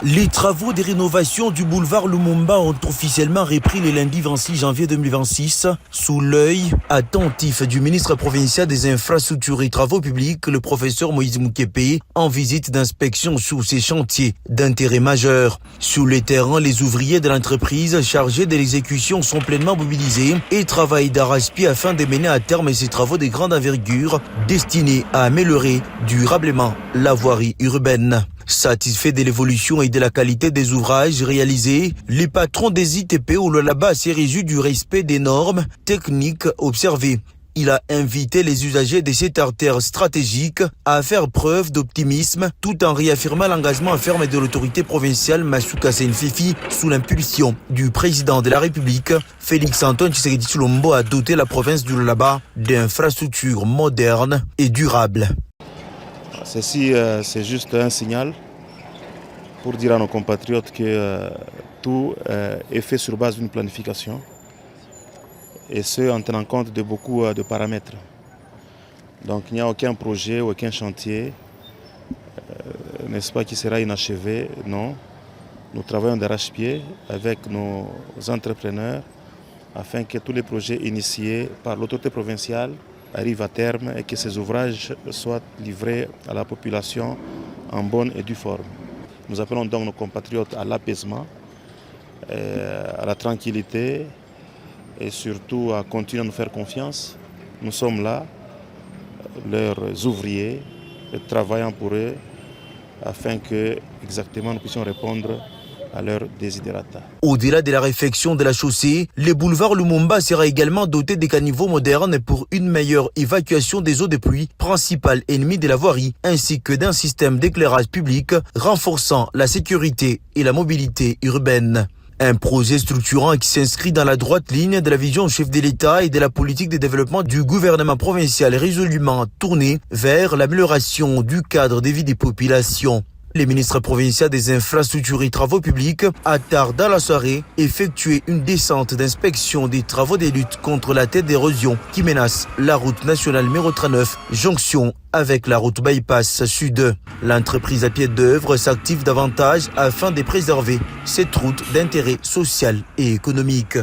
Les travaux de rénovation du boulevard Lumumba ont officiellement repris le lundi 26 janvier 2026 sous l'œil attentif du ministre provincial des Infrastructures et Travaux Publics, le professeur Moïse Moukepe, en visite d'inspection sur ces chantiers d'intérêt majeur. Sur le terrain, les ouvriers de l'entreprise chargés de l'exécution sont pleinement mobilisés et travaillent d'arrache-pied afin de mener à terme ces travaux de grande envergure destinés à améliorer durablement la voirie urbaine. Satisfait de l'évolution et de la qualité des ouvrages réalisés, les patrons des ITP ou le là-bas s'est réjoui du respect des normes techniques observées. Il a invité les usagers de cette artère stratégique à faire preuve d'optimisme tout en réaffirmant l'engagement ferme de l'autorité provinciale Masuka Senfifi sous l'impulsion du président de la République. Félix-Antoine Tshisekedi Tshilombo a doté la province du Lualaba d'infrastructures modernes et durables. Ceci, c'est juste un signal pour dire à nos compatriotes que tout est fait sur base d'une planification et ce, en tenant compte de beaucoup de paramètres. Donc il n'y a aucun projet, aucun chantier, n'est-ce pas, qui sera inachevé, non. Nous travaillons d'arrache-pied avec nos entrepreneurs afin que tous les projets initiés par l'autorité provinciale arrivent à terme et que ces ouvrages soient livrés à la population en bonne et due forme. Nous appelons donc nos compatriotes à l'apaisement, à la tranquillité et surtout à continuer à nous faire confiance. Nous sommes là, leurs ouvriers, travaillant pour eux afin que exactement nous puissions répondre à leurs desiderata. Au-delà de la réfection de la chaussée, le boulevard Lumumba sera également doté de caniveaux modernes pour une meilleure évacuation des eaux de pluie, principal ennemi de la voirie, ainsi que d'un système d'éclairage public renforçant la sécurité et la mobilité urbaine. Un projet structurant qui s'inscrit dans la droite ligne de la vision chef de l'État et de la politique de développement du gouvernement provincial résolument tournée vers l'amélioration du cadre de vie des populations. Le ministre provincial des Infrastructures et Travaux Publics a tard dans la soirée effectué une descente d'inspection des travaux de lutte contre la tête d'érosion qui menace la route nationale numéro 39, jonction avec la route bypass sud. L'entreprise à pied d'œuvre s'active davantage afin de préserver cette route d'intérêt social et économique.